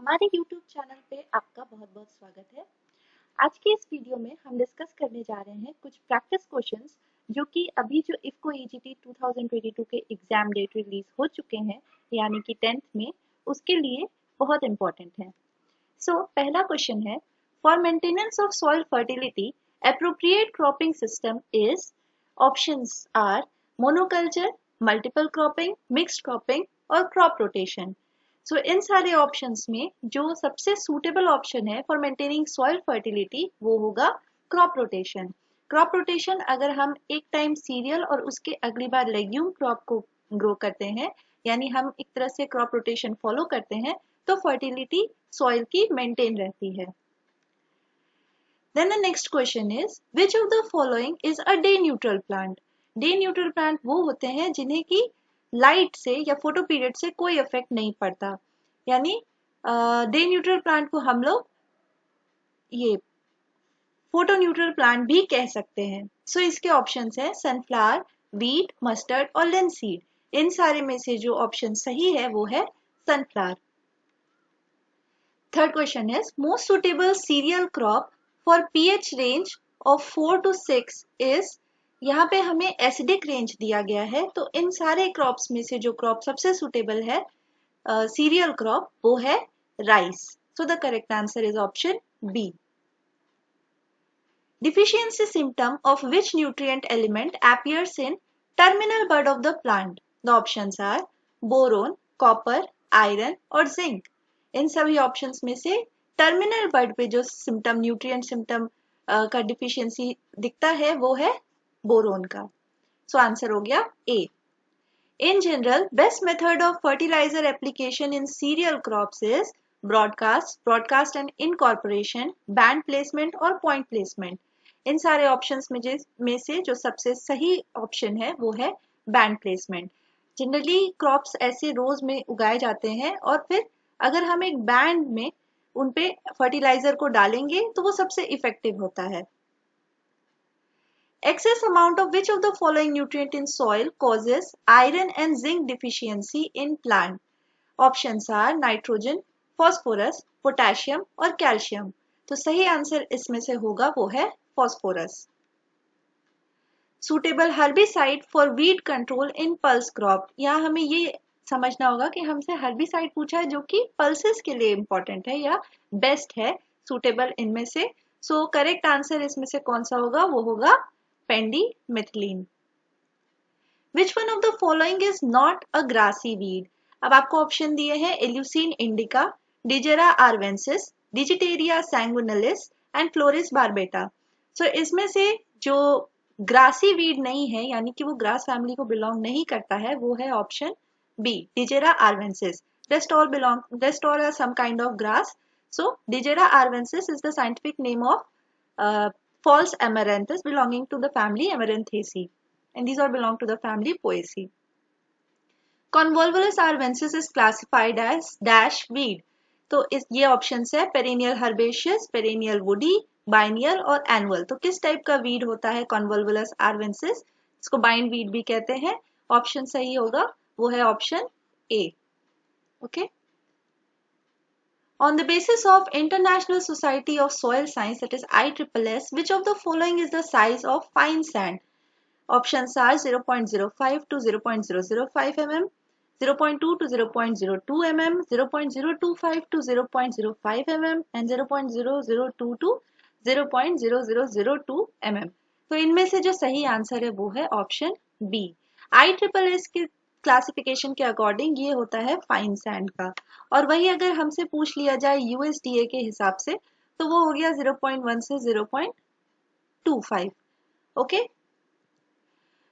हमारे YouTube channel पे आपका बहुत बहुत स्वागत है। आज के इस वीडियो में हम डिस्कस करने जा रहे हैं कुछ प्रैक्टिस क्वेश्चंस जो कि अभी जो इफ्को ईजीटी 2022 के एग्जाम डेट रिलीज हो चुके हैं यानी कि 10th में, उसके लिए बहुत इंपॉर्टेंट है। पहला क्वेश्चन है, for maintenance of soil fertility appropriate cropping system is, options are monoculture, multiple cropping, mixed cropping और क्रॉप रोटेशन। इन सारे ऑप्शंस में जो सबसे सूटेबल ऑप्शन है फॉर मेंटेनिंग सॉइल फर्टिलिटी वो होगा क्रॉप रोटेशन। क्रॉप रोटेशन अगर हम एक टाइम सीरियल और उसके अगली बार लेग्यूम क्रॉप को ग्रो करते हैं, यानी हम एक तरह से क्रॉप रोटेशन फॉलो करते हैं, तो फर्टिलिटी सॉइल की मेंटेन रहती है। Then the next question is, which of the following is a day neutral plant? Day neutral plant वो होते हैं जिन्हें की लाइट से या फोटो पीरियड से कोई इफेक्ट नहीं पड़ता, यानी डे न्यूट्रल प्लांट को हम लोग ये फोटो न्यूट्रल प्लांट भी कह सकते हैं। इसके ऑप्शंस है सनफ्लावर, वीट, मस्टर्ड और लिनसीड। इन सारे में से जो ऑप्शन सही है वो है sunflower. Third question is, most suitable cereal crop for pH range of 4 to 6 is, यहाँ पे हमें एसिडिक रेंज दिया गया है, तो इन सारे क्रॉप्स में से जो क्रॉप सबसे सुटेबल है सीरियल क्रॉप वो है rice. The correct answer is option B. Deficiency symptom of which nutrient element appears in terminal bud of the plant? The options are boron, copper, iron और zinc। इन सभी options में से terminal बड पे जो symptom nutrient symptom का deficiency दिखता है वो है बोरोन का। आंसर हो गया ए। In general, best method of fertilizer application in cereal crops is broadcast and incorporation, band placement और point placement। इन सारे ऑप्शंस में से जो सबसे सही ऑप्शन है वो है बैंड प्लेसमेंट। जनरली क्रॉप्स ऐसे रोज में उगाए जाते हैं और फिर अगर हम एक बैंड में उन पे फर्टिलाइजर को डालेंगे तो वो सबसे इफेक्टिव होता है। Excess amount of which of the following nutrient in soil causes iron and zinc deficiency in plant? Options are nitrogen, phosphorus, potassium और calcium। तो सही आंसर इसमें से होगा वो है phosphorus। Suitable herbicide for weed control in pulse crop। यहाँ हमें ये समझना होगा कि हमसे herbicide पूछा है जो कि pulses के लिए important है या best है suitable इनमें से। करेक्ट आंसर इसमें से कौन सा होगा, वो होगा पेंडीमिथलिन। Which one of the following is not a grassy weed? अब आपको ऑप्शन दिए हैं एल्यूसिन इंडिका, डिजेरा आर्वेंसिस, डिजिटेरिया सैंगुइनलिस एंड फ्लोरिस बारबेटा। इसमें से जो ग्रासी वीड नहीं है यानी कि वो ग्रास फैमिली को बिलोंग नहीं करता है वो है option B, Digera arvensis. Rest all are some kind of grass. Digera arvensis is the scientific name of false amaranthus belonging to the family Amaranthaceae, and these all belong to the family Poaceae. Convolvulus arvensis is classified as dash weed। तो ये option है perennial herbaceous, perennial woody, biennial और annual. तो किस type का weed होता है कॉन्वोल्वुलस आर्वेंसिस? इसको बाइन वीड भी कहते हैं। ऑप्शन सही होगा वो है option A. Okay. On the basis of International Society of Soil Science, that is ISSS, which of the following is the size of fine sand? Options are 0.05 to 0.005 mm, 0.2 to 0.02 mm, 0.025 to 0.05 mm and 0.002 to 0.0002 mm। तो इनमें से जो सही answer है वो है option B. ISSS के classification के अकॉर्डिंग ये होता है फाइन सैंड का, और वही अगर हमसे पूछ लिया जाए USDA के हिसाब से तो वो हो गया 0.1 से 0.25। Okay.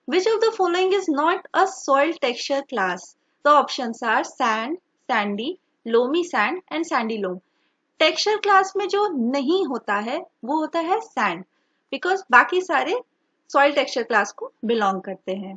Which of the following is not a soil texture class? The options are sand, sandy, loamy sand and sandy loam। Texture class में जो नहीं होता है वो होता है सैंड, बिकॉज बाकी सारे सॉइल टेक्सचर क्लास को बिलोंग करते हैं।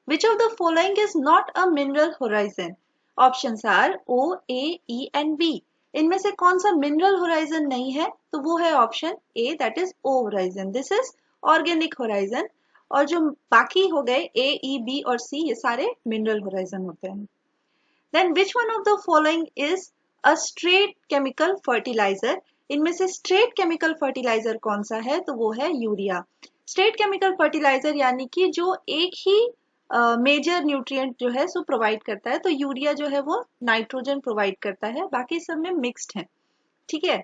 Which of the following is not a mineral horizon? Options are O, A, E and B। इनमें से कौन सा मिनरल होराइजन नहीं है? तो वो है option A, that is O horizon. This is organic horizon, और जो बाकी हो गए A, E, B और C ये सारे मिनरल होराइजन होते हैं। Then which one of the following is a straight chemical fertiliser. इनमें से स्ट्रेट केमिकल फर्टिलाइजर कौन सा है, तो वो है यूरिया। स्ट्रेट केमिकल फर्टिलाइजर यानी कि जो एक ही मेजर न्यूट्रिएंट जो है सो प्रोवाइड करता है, तो यूरिया जो है वो नाइट्रोजन प्रोवाइड करता है, बाकी सब में मिक्स्ड है, ठीक है।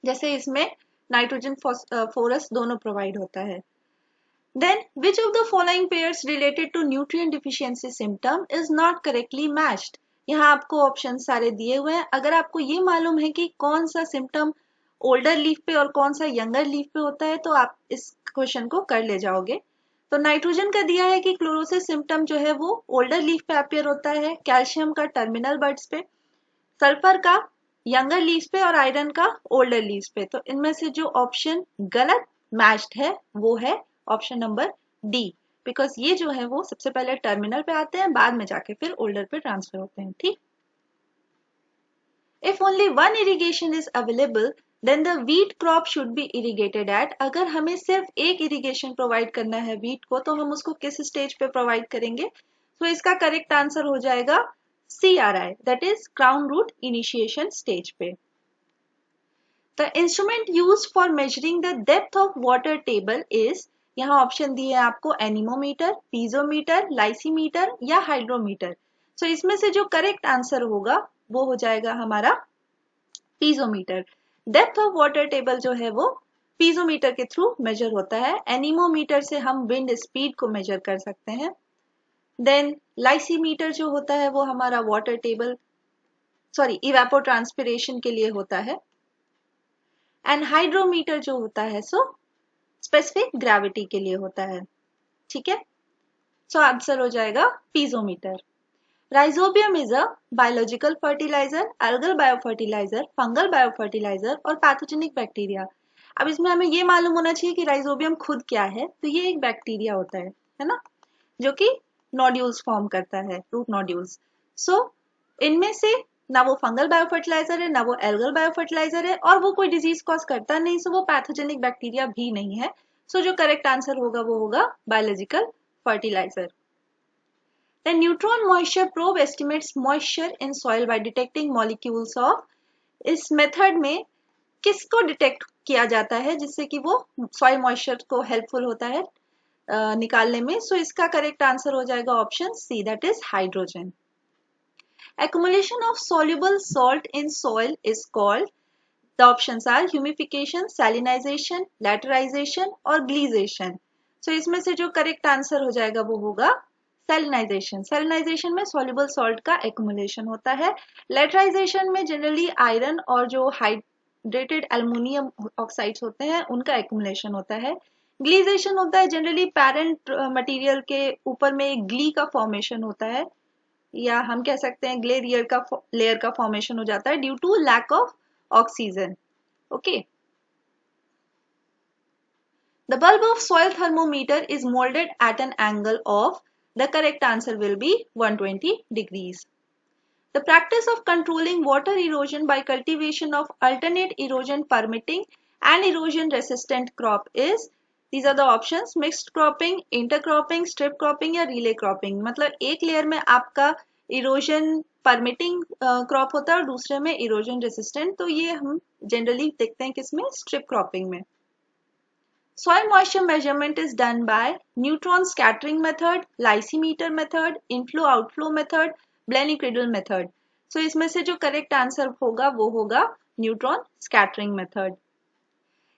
जैसे इसमें नाइट्रोजन फॉस्फोरस दोनों प्रोवाइड होता है। Then, which of the following pairs related to nutrient deficiency symptom is not correctly matched? यहाँ आपको ऑप्शन सारे दिए हुए हैं। अगर आपको ये मालूम है कि कौन सा सिम्टम ओल्डर लीफ पे और कौन सा यंगर लीफ पे होता है, तो आप इस क्वेश्चन को कर ले जाओगे। तो नाइट्रोजन का दिया है कि क्लोरोसिस सिम्टम जो है वो ओल्डर लीफ पे अपीयर होता है, कैल्शियम का टर्मिनल बड्स पे, सल्फर का यंगर लीव्स पे और आयरन का ओल्डर लीव्स पे। तो इनमें से जो ऑप्शन गलत मैच्ड है वो है ऑप्शन नंबर डी, बिकॉज ये जो है वो सबसे पहले टर्मिनल पे आते हैं, बाद में जाके फिर ओल्डर पे ट्रांसफर होते हैं, ठीक। If only one irrigation is available then the wheat crop should be irrigated at. अगर हमें सिर्फ एक इरिगेशन प्रोवाइड करना है व्हीट को, तो हम उसको किस स्टेज पे प्रोवाइड करेंगे, तो इसका करेक्ट आंसर हो जाएगा CRI, that is crown root initiation stage पे। The instrument used for measuring the depth of water table is, यहाँ ऑप्शन दिए हैं आपको एनीमोमीटर, पीजोमीटर, लाइसीमीटर या हाइड्रोमीटर। सो इसमें से जो करेक्ट आंसर होगा वो हो जाएगा हमारा piezometer. Depth of water table जो है वो पीजोमीटर के थ्रू मेजर होता है। एनीमोमीटर से हम विंड स्पीड को मेजर कर सकते हैं। देन लाइसीमीटर जो होता है वो हमारा वाटर टेबल इवेपोट्रांसपिरेशन के लिए होता है। एंड हाइड्रोमीटर जो होता है सो स्पेसिफिक ग्रेविटी के लिए होता है, ठीक है। सो आंसर हो जाएगा piezometer. Rhizobium is a biological fertiliser, algal biofertiliser, fungal biofertiliser और पैथोजेनिक बैक्टीरिया। अब इसमें हमें ये मालूम होना चाहिए कि राइजोबियम खुद क्या है, तो ये एक बैक्टीरिया होता है ना, जो कि नोड्यूल्स फॉर्म करता है, रूट नोड्यूल्स। सो इनमें से ना वो फंगल बायोफर्टिलाइजर है, ना वो एल्गल बायोफर्टिलाइजर है, और वो कोई डिजीज कॉज करता नहीं, सो वो पैथोजेनिक बैक्टीरिया भी नहीं है। सो जो करेक्ट आंसर होगा वो होगा biological fertiliser. The neutron moisture probe estimates moisture in soil by detecting molecules of। इस मेथड में किसको डिटेक्ट किया जाता है जिससे कि वो सॉइल मॉइस्चर को हेल्पफुल होता है निकालने में। सो इसका करेक्ट आंसर हो जाएगा option C, that is hydrogen. Accumulation of soluble salt in soil is called, the options are humidification, salinization, laterization और gleization। So इसमें से जो करेक्ट आंसर हो जाएगा वो होगा सैलिनाइजेशन। सैलिनाइजेशन में सॉल्युबल सॉल्ट का एक्युमुलेशन होता है। लेटराइजेशन में जनरली आयरन और जो हाइड्रेटेड एल्युमिनियम ऑक्साइड्स होते हैं उनका एक्युमुलेशन होता है। ग्लीजेशन होता है जनरली पेरेंट मटेरियल के ऊपर में एक ग्ली का फॉर्मेशन होता है, या हम कह सकते हैं ग्ले लेयर का फॉर्मेशन हो जाता है due to lack of oxygen, okay. The bulb of soil thermometer is molded at an angle of, the correct answer will be 120 degrees. The practice of controlling water erosion by cultivation of alternate erosion permitting and erosion resistant crop is, these are the options, mixed cropping, intercropping, strip cropping या relay cropping। मतलब एक layer में आपका erosion permitting crop होता है और दूसरे में इरोजन रेसिस्टेंट, तो ये हम जनरली देखते हैं किसमें, स्ट्रिप क्रॉपिंग में। Soil moisture measurement is done by neutron scattering method, lysimeter method, inflow-outflow method, Blenny-Cradle method. So इसमें से जो correct answer होगा वो होगा neutron scattering method.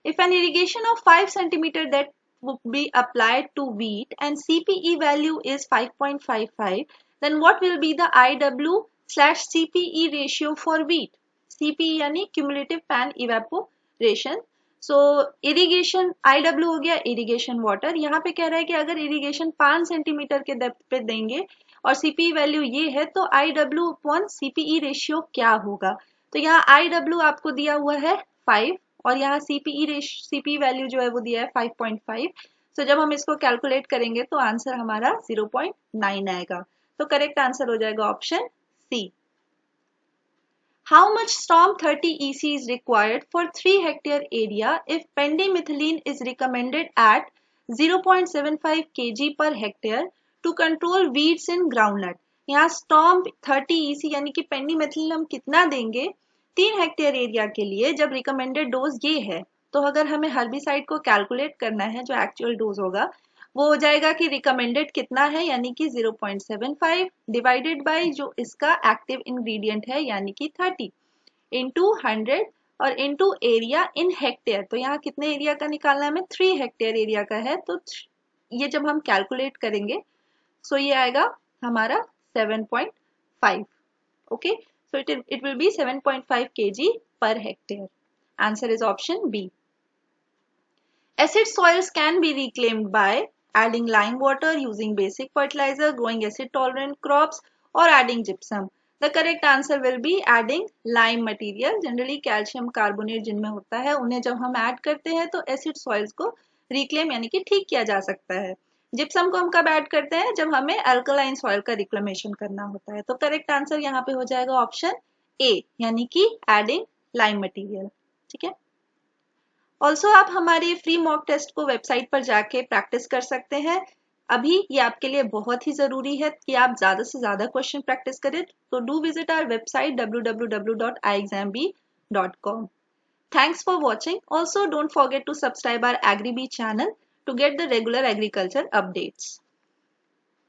If an irrigation of 5 cm that would be applied to wheat and CPE value is 5.55, then what will be the IW/CPE ratio for wheat? CPE यानी cumulative pan evaporation। सो irrigation IW हो गया irrigation water. यहाँ पे कह रहा है कि अगर इरिगेशन 5 सेंटीमीटर के डेप्थ पे देंगे और CPE वैल्यू ये है तो IW/CPE रेशियो क्या होगा। तो यहाँ IW आपको दिया हुआ है 5 और यहाँ CPE वैल्यू जो है वो दिया है 5.5। तो जब हम इसको कैलकुलेट करेंगे तो आंसर हमारा 0.9 आएगा। तो करेक्ट आंसर हो जाएगा option C. How much storm 30 EC is required for 3 hectare area if pendimethalin is recommended at 0.75 kg per hectare to control weeds in groundnut? यहाँ स्टॉम्प 30 EC यानी कि पेंडिमेथिलिन हम कितना देंगे 3 हेक्टेयर एरिया के लिए जब रिकमेंडेड डोज ये है। तो अगर हमें हर्बिसाइड को कैलकुलेट करना है जो एक्चुअल डोज होगा वो हो जाएगा कि रिकमेंडेड कितना है यानी कि 0.75 डिवाइडेड बाय जो इसका एक्टिव इंग्रेडिएंट है यानी कि 30 इंटू 100 और इंटू एरिया इन हेक्टेयर। तो यहाँ कितने एरिया का निकालना है हमें 3 हेक्टेयर एरिया का है। तो ये जब हम कैलकुलेट करेंगे सो ये आएगा हमारा 7.5। Okay, so it will be 7.5 kg per hectare. Answer is option B. Acid soils can be reclaimed by adding lime water, using basic fertilizer, growing acid tolerant crops or adding gypsum. The correct answer will be adding lime material. Generally calcium carbonate जिनमें होता है उन्हें जब हम add करते हैं तो acid soils को reclaim यानी कि ठीक किया जा सकता है। जिप्सम को हम कब ऐड करते हैं जब हमें अल्कलाइन सॉइल का रिक्लेमेशन करना होता है। तो करेक्ट आंसर यहाँ पे हो जाएगा ऑप्शन ए यानी कि एडिंग लाइम मटेरियल। ठीक है, ऑल्सो आप हमारे फ्री मॉक टेस्ट को वेबसाइट पर जाके प्रैक्टिस कर सकते हैं। अभी ये आपके लिए बहुत ही जरूरी है कि आप ज्यादा से ज्यादा क्वेश्चन प्रैक्टिस करें। तो do visit our website www.iexambee.com. Thanks for watching. Also don't forget to subscribe our AgriBee channel to get the regular agriculture updates.